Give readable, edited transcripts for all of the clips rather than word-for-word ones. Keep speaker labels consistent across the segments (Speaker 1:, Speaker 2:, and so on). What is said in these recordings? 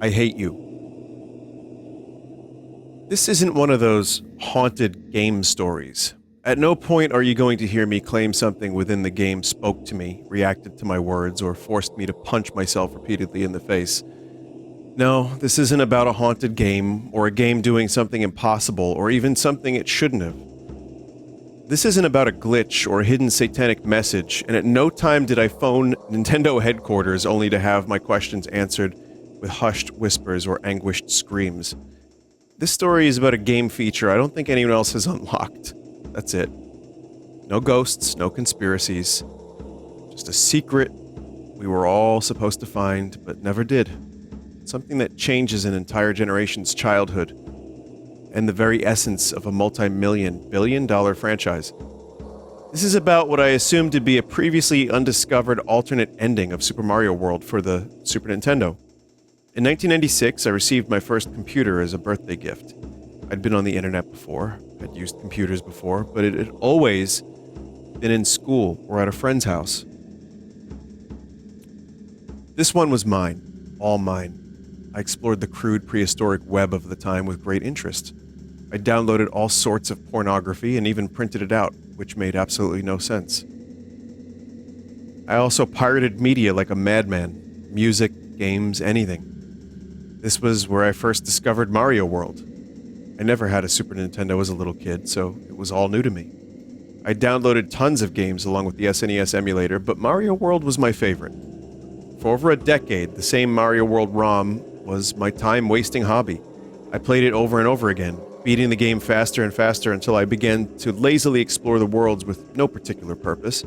Speaker 1: I hate you. This isn't one of those haunted game stories. At no point are you going to hear me claim something within the game spoke to me, reacted to my words, or forced me to punch myself repeatedly in the face. No, this isn't about a haunted game, or a game doing something impossible, or even something it shouldn't have. This isn't about a glitch or a hidden satanic message, and at no time did I phone Nintendo headquarters only to have my questions answered with hushed whispers or anguished screams. This story is about a game feature I don't think anyone else has unlocked. That's it. No ghosts, no conspiracies. Just a secret we were all supposed to find, but never did. Something that changes an entire generation's childhood, and the very essence of a multi-billion-dollar franchise. This is about what I assumed to be a previously undiscovered alternate ending of Super Mario World for the Super Nintendo. In 1996, I received my first computer as a birthday gift. I'd been on the internet before, I'd used computers before, but it had always been in school or at a friend's house. This one was mine, all mine. I explored the crude prehistoric web of the time with great interest. I downloaded all sorts of pornography and even printed it out, which made absolutely no sense. I also pirated media like a madman. Music, games, anything. This was where I first discovered Mario World. I never had a Super Nintendo as a little kid, so it was all new to me. I downloaded tons of games along with the SNES emulator, but Mario World was my favorite. For over a decade, the same Mario World ROM was my time-wasting hobby. I played it over and over again, beating the game faster and faster until I began to lazily explore the worlds with no particular purpose.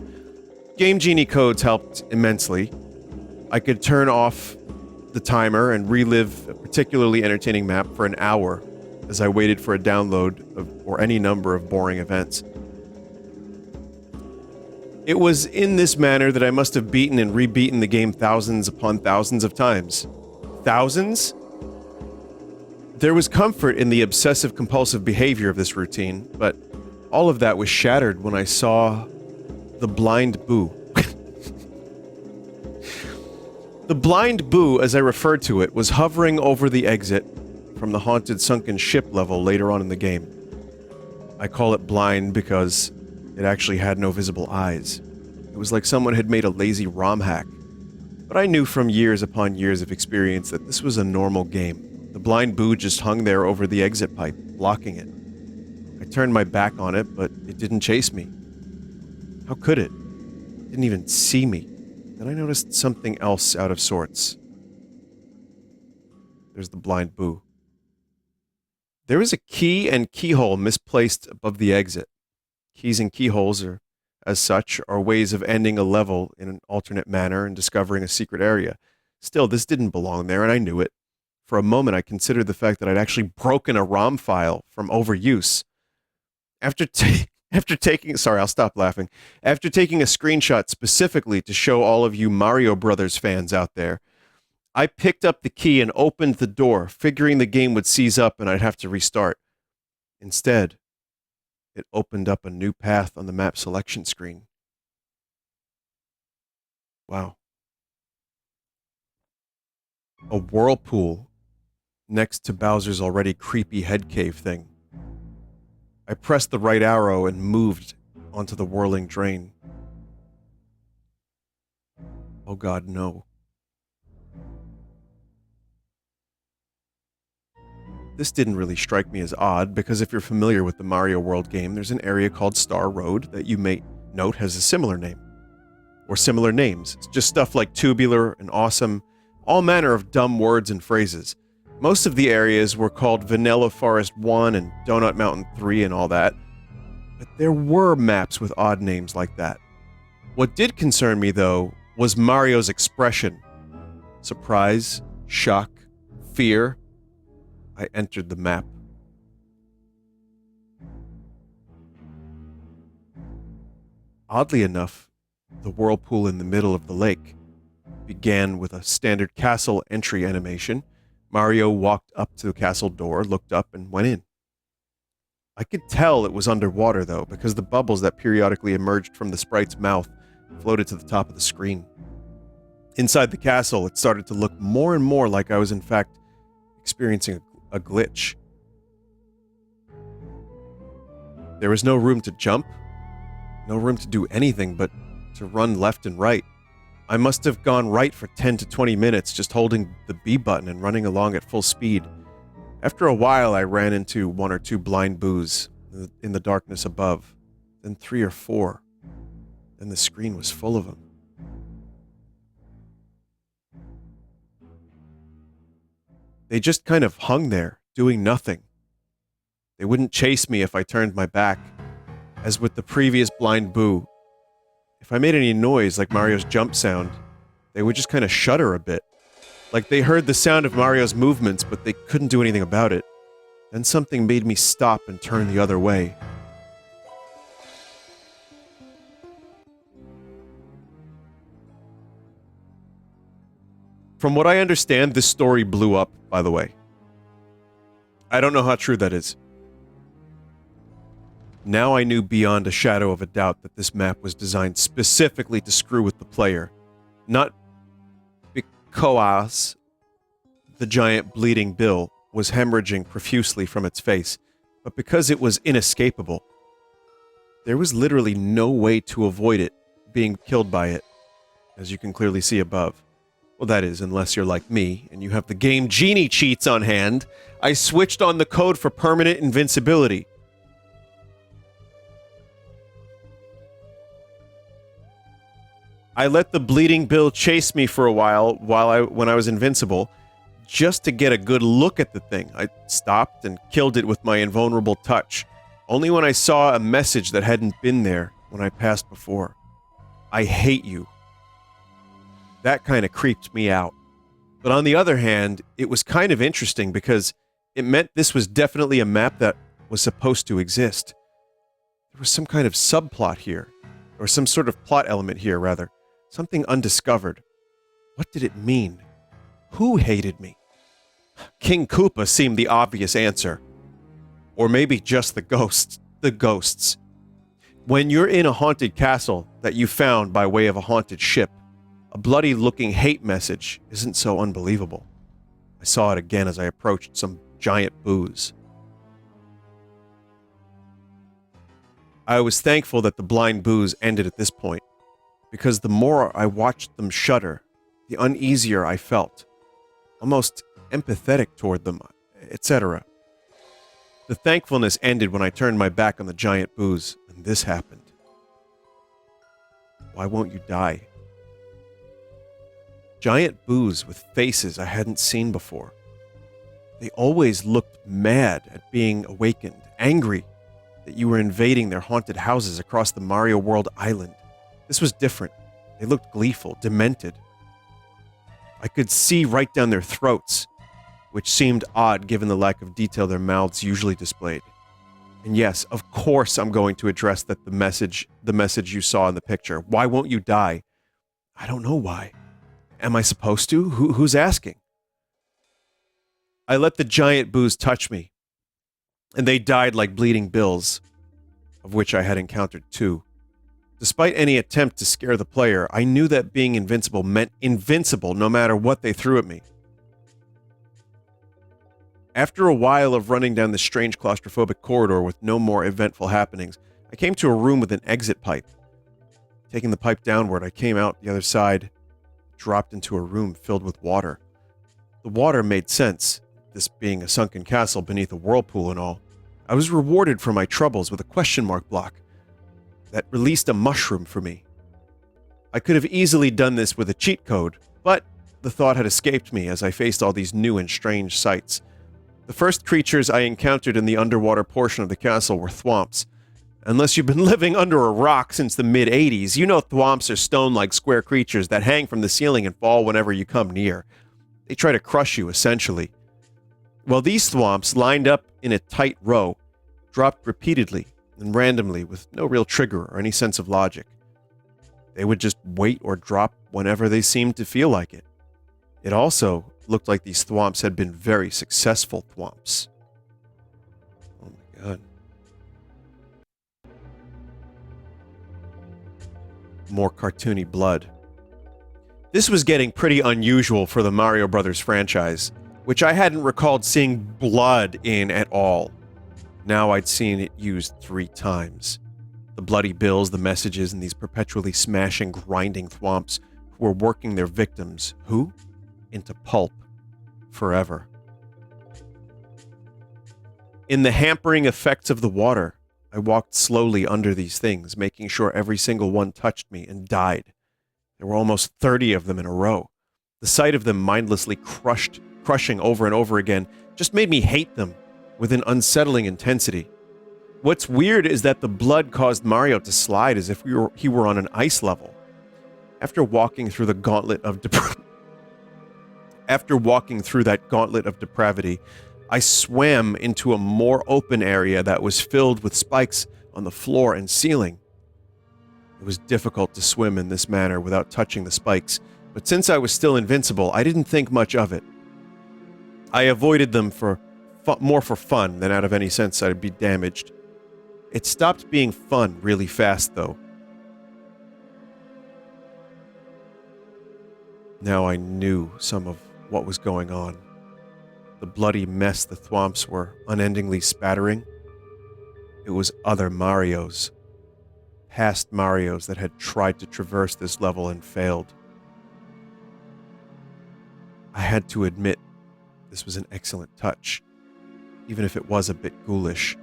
Speaker 1: Game Genie codes helped immensely. I could turn off the timer and relive a particularly entertaining map for an hour as I waited for a download or any number of boring events. It was in this manner that I must have beaten and rebeaten the game thousands upon thousands of times. Thousands? There was comfort in the obsessive-compulsive behavior of this routine, but all of that was shattered when I saw the blind Boo. The blind Boo, as I referred to it, was hovering over the exit from the haunted sunken ship level later on in the game. I call it blind because it actually had no visible eyes. It was like someone had made a lazy ROM hack. But I knew from years upon years of experience that this was a normal game. The blind Boo just hung there over the exit pipe, blocking it. I turned my back on it, but it didn't chase me. How could it? It didn't even see me. Then I noticed something else out of sorts. There's the blind Boo. There is a key and keyhole misplaced above the exit. Keys and keyholes are, as such, are ways of ending a level in an alternate manner and discovering a secret area. Still, this didn't belong there, and I knew it. For a moment, I considered the fact that I'd actually broken a ROM file from overuse. After taking... Sorry, I'll stop laughing. After taking a screenshot specifically to show all of you Mario Brothers fans out there, I picked up the key and opened the door, figuring the game would seize up and I'd have to restart. Instead, it opened up a new path on the map selection screen. Wow. A whirlpool next to Bowser's already creepy head cave thing. I pressed the right arrow and moved onto the whirling drain. Oh god, no. This didn't really strike me as odd, because if you're familiar with the Mario World game, there's an area called Star Road that you may note has a similar name. Or similar names. It's just stuff like tubular and awesome, all manner of dumb words and phrases. Most of the areas were called Vanilla Forest 1 and Donut Mountain 3 and all that, but there were maps with odd names like that. What did concern me, though, was Mario's expression. Surprise, shock, fear. I entered the map. Oddly enough, the whirlpool in the middle of the lake began with a standard castle entry animation. Mario walked up to the castle door, looked up, and went in. I could tell it was underwater, though, because the bubbles that periodically emerged from the sprite's mouth floated to the top of the screen. Inside the castle, it started to look more and more like I was in fact experiencing a glitch. There was no room to jump, no room to do anything but to run left and right. I must have gone right for 10 to 20 minutes just holding the B button and running along at full speed. After a while, I ran into 1 or 2 blind boos in the darkness above, then 3 or 4, and the screen was full of them. They just kind of hung there, doing nothing. They wouldn't chase me if I turned my back. As with the previous blind boo, if I made any noise like Mario's jump sound, they would just kind of shudder a bit. Like they heard the sound of Mario's movements, but they couldn't do anything about it. Then something made me stop and turn the other way. From what I understand, this story blew up, by the way. I don't know how true that is. Now I knew beyond a shadow of a doubt that this map was designed specifically to screw with the player. Not because the giant bleeding Bill was hemorrhaging profusely from its face, but because it was inescapable. There was literally no way to avoid it being killed by it, as you can clearly see above. Well, that is, unless you're like me, and you have the game genie cheats on hand. I switched on the code for permanent invincibility. I let the bleeding Bill chase me for a while when I was invincible, just to get a good look at the thing. I stopped and killed it with my invulnerable touch, only when I saw a message that hadn't been there when I passed before. I hate you. That kind of creeped me out. But on the other hand, it was kind of interesting because it meant this was definitely a map that was supposed to exist. There was some kind of subplot here, or some sort of plot element here, rather. Something undiscovered. What did it mean? Who hated me? King Koopa seemed the obvious answer. Or maybe just the ghosts. The ghosts. When you're in a haunted castle that you found by way of a haunted ship, a bloody-looking hate message isn't so unbelievable. I saw it again as I approached some giant boos. I was thankful that the blind boos ended at this point, because the more I watched them shudder, the uneasier I felt, almost empathetic toward them, etc. The thankfulness ended when I turned my back on the giant boos, and this happened. Why won't you die? Giant boos with faces I hadn't seen before. They always looked mad at being awakened, angry that you were invading their haunted houses across the Mario World island. This was different. They looked gleeful, demented. I could see right down their throats, which seemed odd given the lack of detail their mouths usually displayed. And yes, of course I'm going to address that the message you saw in the picture. Why won't you die? I don't know why. Am I supposed to? Who's asking? I let the giant boos touch me, and they died like bleeding bills, of which I had encountered 2. Despite any attempt to scare the player, I knew that being invincible meant invincible no matter what they threw at me. After a while of running down the strange claustrophobic corridor with no more eventful happenings, I came to a room with an exit pipe. Taking the pipe downward, I came out the other side, dropped into a room filled with water. The water made sense, this being a sunken castle beneath a whirlpool and all. I was rewarded for my troubles with a question mark block that released a mushroom for me. I could have easily done this with a cheat code, but the thought had escaped me as I faced all these new and strange sights. The first creatures I encountered in the underwater portion of the castle were thwomps. Unless you've been living under a rock since the mid-'80s, you know thwomps are stone-like square creatures that hang from the ceiling and fall whenever you come near. They try to crush you, essentially. Well, these thwomps, lined up in a tight row, dropped repeatedly and randomly with no real trigger or any sense of logic. They would just wait or drop whenever they seemed to feel like it. It also looked like these thwomps had been very successful thwomps. Oh my god. More cartoony blood. This was getting pretty unusual for the Mario Brothers franchise, which I hadn't recalled seeing blood in at all. Now I'd seen it used 3 times. The bloody bills, the messages, and these perpetually smashing, grinding thwomps who were working their victims, who? Into pulp. Forever. In the hampering effects of the water, I walked slowly under these things, making sure every single one touched me and died. There were almost 30 of them in a row. The sight of them mindlessly crushing over and over again just made me hate them with an unsettling intensity. What's weird is that the blood caused Mario to slide as if he were on an ice level. After walking through that gauntlet of depravity, I swam into a more open area that was filled with spikes on the floor and ceiling. It was difficult to swim in this manner without touching the spikes, but since I was still invincible, I didn't think much of it. I avoided them more for fun than out of any sense I'd be damaged. It stopped being fun really fast, though. Now I knew some of what was going on. The bloody mess the thwomps were unendingly spattering. It was other Marios. Past Marios that had tried to traverse this level and failed. I had to admit, this was an excellent touch, even if it was a bit ghoulish.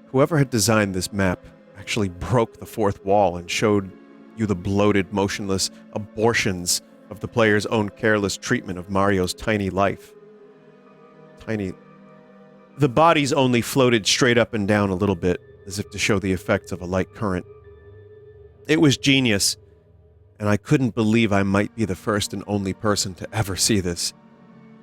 Speaker 1: Whoever had designed this map actually broke the fourth wall and showed you the bloated, motionless abortions of the player's own careless treatment of Mario's tiny life. The bodies only floated straight up and down a little bit, as if to show the effects of a light current. It was genius, and I couldn't believe I might be the first and only person to ever see this.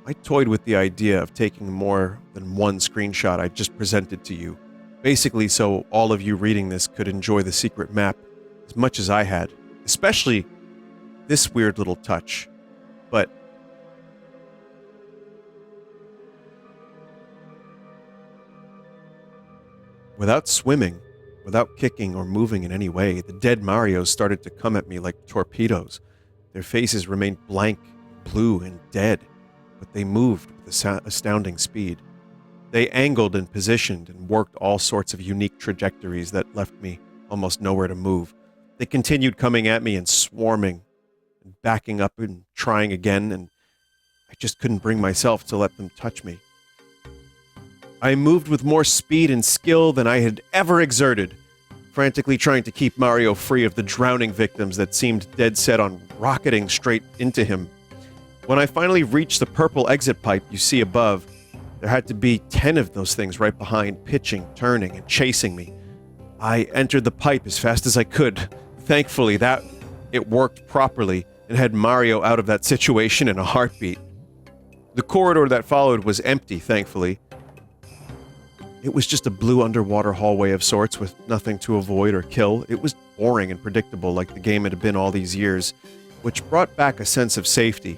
Speaker 1: I toyed with the idea of taking more than one screenshot I just presented to you, basically so all of you reading this could enjoy the secret map as much as I had, especially this weird little touch. But without swimming, without kicking or moving in any way, the dead Marios started to come at me like torpedoes. Their faces remained blank, blue, and dead, but they moved with astounding speed. They angled and positioned and worked all sorts of unique trajectories that left me almost nowhere to move. They continued coming at me and swarming, and backing up and trying again, and I just couldn't bring myself to let them touch me. I moved with more speed and skill than I had ever exerted, frantically trying to keep Mario free of the drowning victims that seemed dead set on rocketing straight into him. When I finally reached the purple exit pipe you see above, there had to be 10 of those things right behind, pitching, turning, and chasing me. I entered the pipe as fast as I could. Thankfully, that it worked properly and had Mario out of that situation in a heartbeat. The corridor that followed was empty, thankfully. It was just a blue underwater hallway of sorts with nothing to avoid or kill. It was boring and predictable like the game had been all these years, which brought back a sense of safety.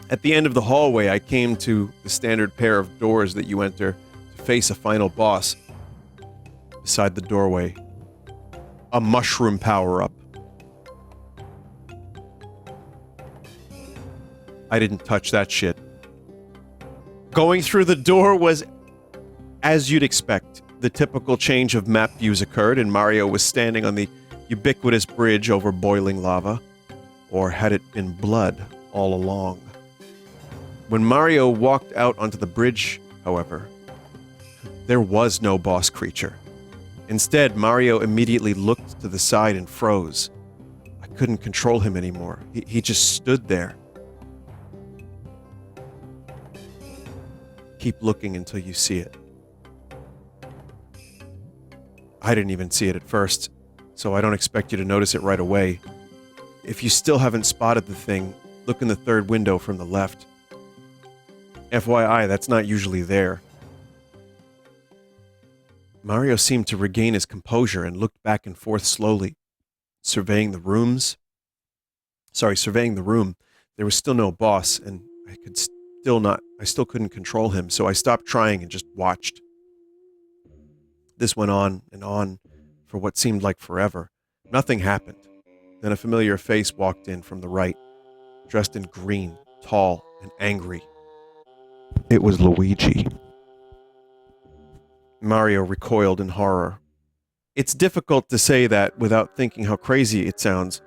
Speaker 1: At the end of the hallway, I came to the standard pair of doors that you enter to face a final boss. Beside the doorway, a mushroom power-up. I didn't touch that shit. Going through the door was, as you'd expect, the typical change of map views occurred and Mario was standing on the ubiquitous bridge over boiling lava. Or had it been blood all along? When Mario walked out onto the bridge, however, there was no boss creature. Instead, Mario immediately looked to the side and froze. I couldn't control him anymore. He just stood there. Keep looking until you see it. I didn't even see it at first, so I don't expect you to notice it right away. If you still haven't spotted the thing, look in the third window from the left. FYI, that's not usually there. Mario seemed to regain his composure and looked back and forth slowly, surveying the room. There was still no boss, and I still couldn't control him, so I stopped trying and just watched. This went on and on for what seemed like forever. Nothing happened. Then a familiar face walked in from the right, dressed in green, tall, and angry. It was Luigi. Mario recoiled in horror. It's difficult to say that without thinking how crazy it sounds,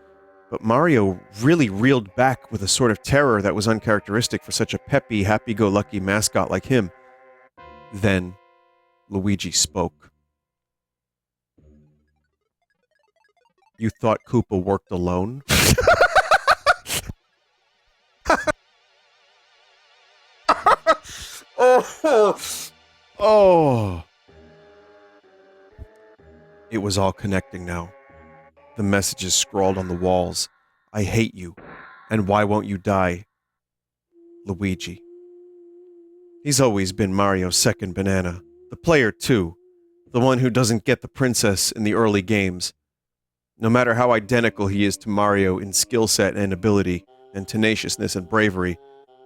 Speaker 1: but Mario really reeled back with a sort of terror that was uncharacteristic for such a peppy, happy-go-lucky mascot like him. Then, Luigi spoke. You thought Koopa worked alone? Oh. It was all connecting now. The messages scrawled on the walls. I hate you. And why won't you die? Luigi. He's always been Mario's second banana. The player, too. The one who doesn't get the princess in the early games. No matter how identical he is to Mario in skill set and ability, and tenaciousness and bravery,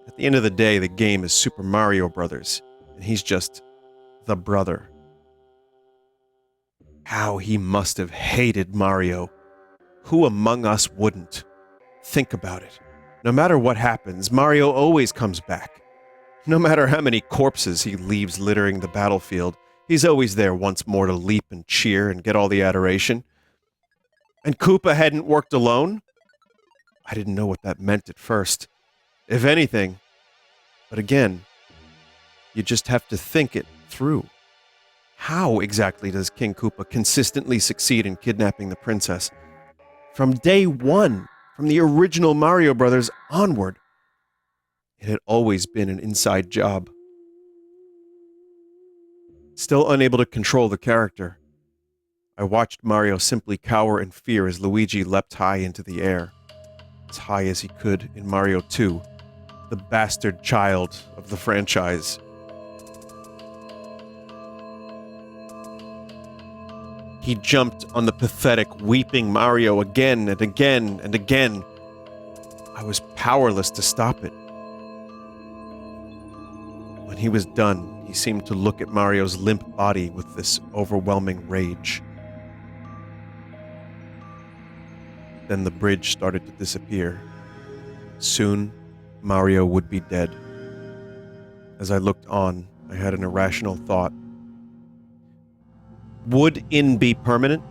Speaker 1: at the end of the day, the game is Super Mario Brothers, and he's just the brother. How he must have hated Mario. Who among us wouldn't? Think about it. No matter what happens, Mario always comes back. No matter how many corpses he leaves littering the battlefield, he's always there once more to leap and cheer and get all the adoration. And Koopa hadn't worked alone? I didn't know what that meant at first. If anything. But again, you just have to think it through. How exactly does King Koopa consistently succeed in kidnapping the princess? From day one, from the original Mario Brothers onward, it had always been an inside job. Still unable to control the character, I watched Mario simply cower in fear as Luigi leapt high into the air, as high as he could in Mario 2, the bastard child of the franchise. He jumped on the pathetic, weeping Mario again and again and again. I was powerless to stop it. When he was done, he seemed to look at Mario's limp body with this overwhelming rage. Then the bridge started to disappear. Soon, Mario would be dead. As I looked on, I had an irrational thought. Would in be permanent?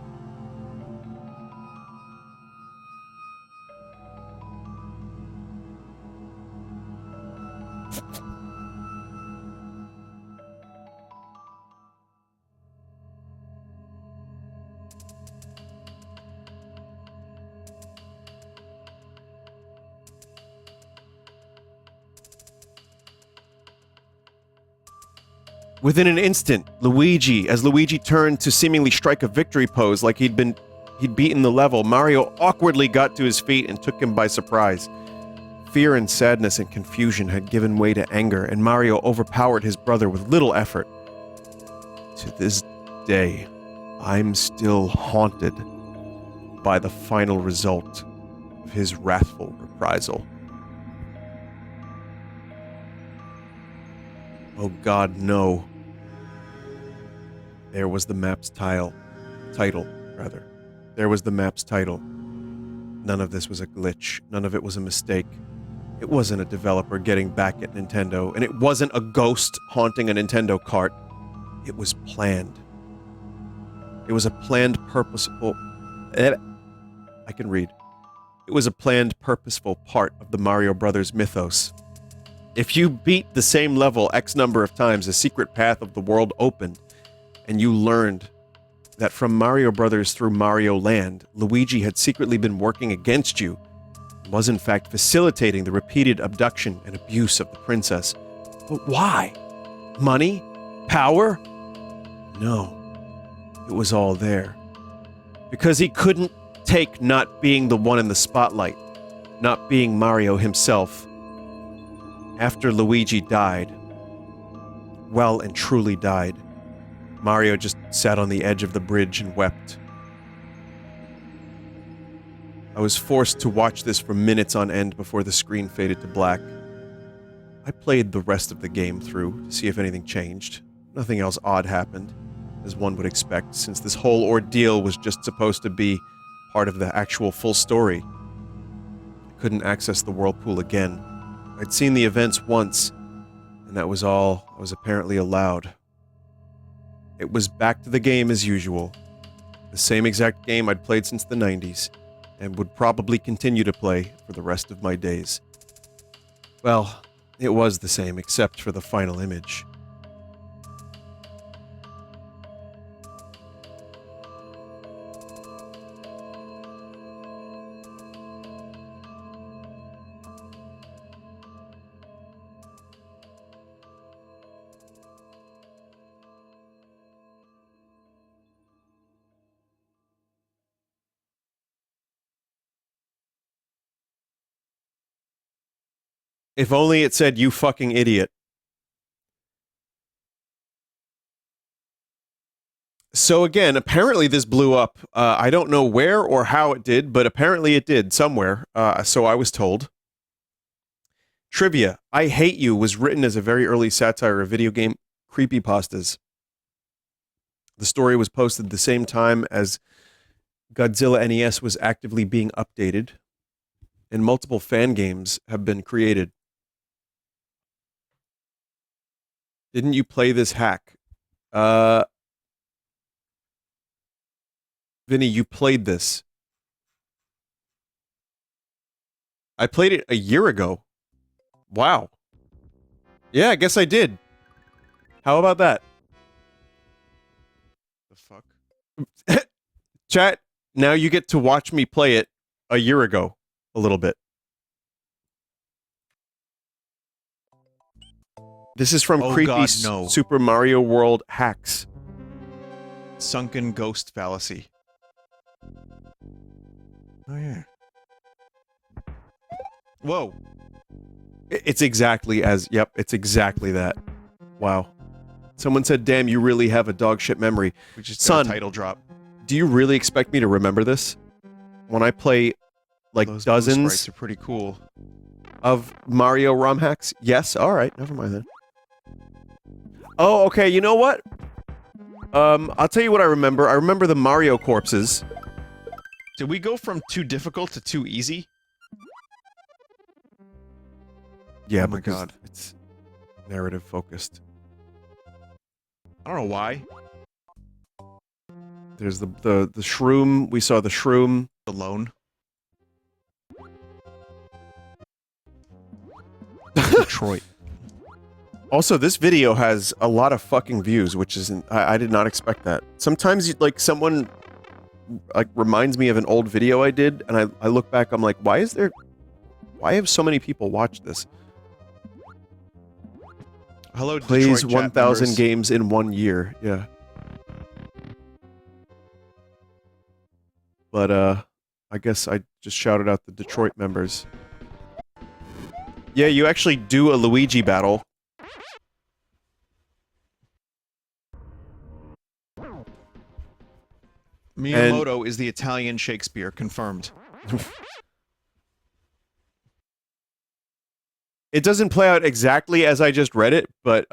Speaker 1: Within an instant, as Luigi turned to seemingly strike a victory pose like he'd beaten the level, Mario awkwardly got to his feet and took him by surprise. Fear and sadness and confusion had given way to anger, and Mario overpowered his brother with little effort. To this day, I'm still haunted by the final result of his wrathful reprisal. Oh God, no. There was the map's title. There was the map's title. None of this was a glitch. None of it was a mistake. It wasn't a developer getting back at Nintendo, and it wasn't a ghost haunting a Nintendo cart. It was planned. It was a planned, purposeful... I can read. It was a planned, purposeful part of the Mario Brothers mythos. If you beat the same level X number of times, a secret path of the world opened, and you learned that from Mario Brothers through Mario Land, Luigi had secretly been working against you, and was in fact facilitating the repeated abduction and abuse of the princess. But why? Money? Power? No. It was all there. Because he couldn't take not being the one in the spotlight, not being Mario himself. After Luigi died, well and truly died, Mario just sat on the edge of the bridge and wept. I was forced to watch this for minutes on end before the screen faded to black. I played the rest of the game through to see if anything changed. Nothing else odd happened, as one would expect, since this whole ordeal was just supposed to be part of the actual full story. I couldn't access the whirlpool again. I'd seen the events once, and that was all I was apparently allowed. It was back to the game as usual. The same exact game I'd played since the 90s, and would probably continue to play for the rest of my days. Well, it was the same except for the final image. If only it said, "You fucking idiot." So again, apparently this blew up. I don't know where or how it did, but apparently it did somewhere. So I was told. Trivia: I Hate You was written as a very early satire of video game creepypastas. The story was posted the same time as Godzilla NES was actively being updated, and multiple fan games have been created. Didn't you play this hack? Vinny, you played this. I played it a year ago. Wow. Yeah, I guess I did. How about that? The fuck? Chat, now you get to watch me play it a year ago. A little bit. This is from Creepy Super Mario World Hacks.
Speaker 2: Sunken ghost fallacy. Oh, yeah. Whoa.
Speaker 1: It's exactly as... Yep, it's exactly that. Wow. Someone said, "Damn, you really have a dog shit memory."
Speaker 2: We just
Speaker 1: Son,
Speaker 2: got a title drop.
Speaker 1: Do you really expect me to remember this? When I play, like,
Speaker 2: Those
Speaker 1: dozens...
Speaker 2: sprites are pretty cool.
Speaker 1: ...of Mario ROM hacks? Yes? Alright, never mind then. Oh, okay, you know what? I'll tell you what I remember. I remember the Mario corpses.
Speaker 2: Did we go from too difficult to too easy?
Speaker 1: Yeah,
Speaker 2: oh my
Speaker 1: because
Speaker 2: God.
Speaker 1: It's narrative focused.
Speaker 2: I don't know why.
Speaker 1: There's the shroom. We saw the shroom.
Speaker 2: Alone. Detroit.
Speaker 1: Also, this video has a lot of fucking views, which isn't... I did not expect that. Sometimes, like, someone, like, reminds me of an old video I did, and I look back, I'm like, why have so many people watched this?
Speaker 2: Hello,
Speaker 1: Plays
Speaker 2: Detroit
Speaker 1: 1,000 games in 1 year, yeah. But, I guess I just shouted out the Detroit members. Yeah, you actually do a Luigi battle.
Speaker 2: Miyamoto is the Italian Shakespeare, confirmed.
Speaker 1: It doesn't play out exactly as I just read it, but,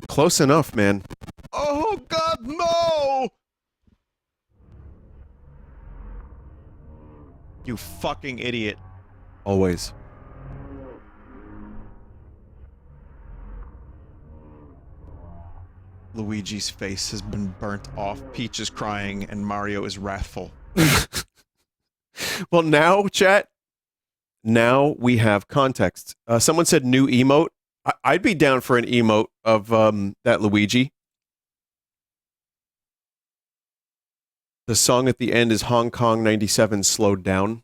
Speaker 1: close enough, man.
Speaker 2: Oh God, no! You fucking idiot.
Speaker 1: Always.
Speaker 2: Luigi's face has been burnt off, Peach is crying, and Mario is wrathful.
Speaker 1: Well, now, chat, now we have context. Someone said new emote. I'd be down for an emote of that Luigi. The song at the end is Hong Kong 97 slowed down.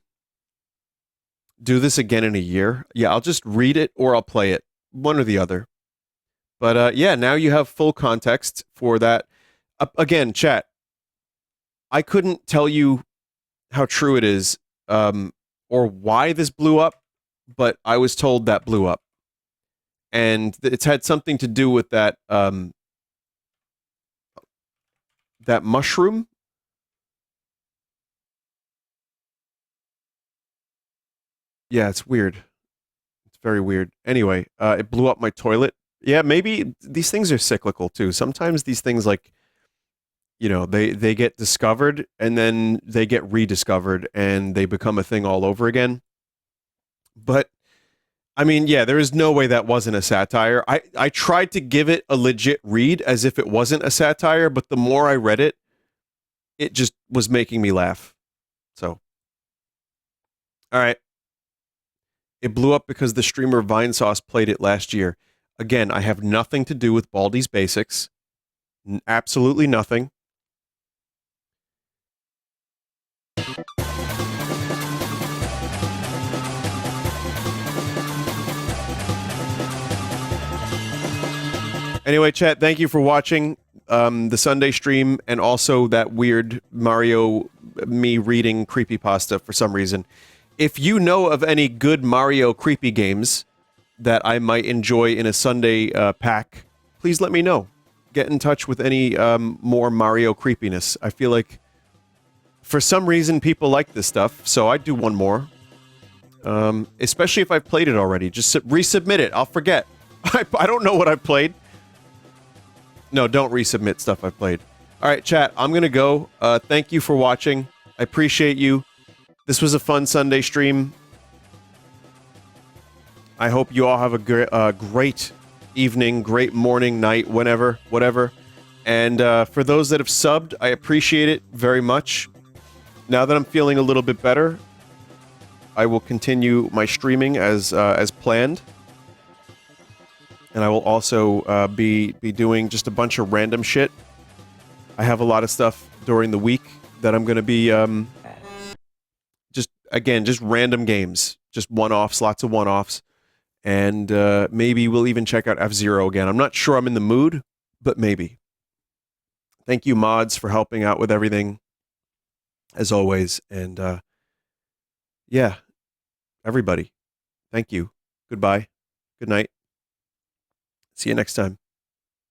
Speaker 1: Do this again in a year. Yeah, I'll just read it or I'll play it. One or the other. But yeah, now you have full context for that. Again, chat, I couldn't tell you how true it is or why this blew up, but I was told that blew up. And it's had something to do with that that mushroom. Yeah, it's weird. It's very weird. Anyway, it blew up my toilet. Yeah, maybe these things are cyclical too. Sometimes these things, like, you know, they get discovered and then they get rediscovered and they become a thing all over again. But I mean, yeah, there is no way that wasn't a satire. I tried to give it a legit read as if it wasn't a satire, but the more I read it, it just was making me laugh. So, all right. It blew up because the streamer Vinesauce played it last year. Again, I have nothing to do with Baldi's Basics. Absolutely nothing. Anyway, chat, thank you for watching the Sunday stream and also that weird Mario me reading Creepypasta for some reason. If you know of any good Mario creepy games that I might enjoy in a Sunday pack, please let me know. Get in touch with any more Mario creepiness. I feel like for some reason people like this stuff, so I'd do one more. Especially if I've played it already. Just resubmit it. I'll forget. I don't know what I've played. No, don't resubmit stuff I've played. All right, chat, I'm going to go. Thank you for watching. I appreciate you. This was a fun Sunday stream. I hope you all have a great evening, great morning, night, whenever, whatever. And for those that have subbed, I appreciate it very much. Now that I'm feeling a little bit better, I will continue my streaming as planned. And I will also be doing just a bunch of random shit. I have a lot of stuff during the week that I'm going to be just random games. Just one-offs, lots of one-offs. And maybe we'll even check out F-Zero again. I'm not sure I'm in the mood, but maybe. Thank you, mods, for helping out with everything, as always. And yeah, everybody, thank you. Goodbye. Good night. See you next time.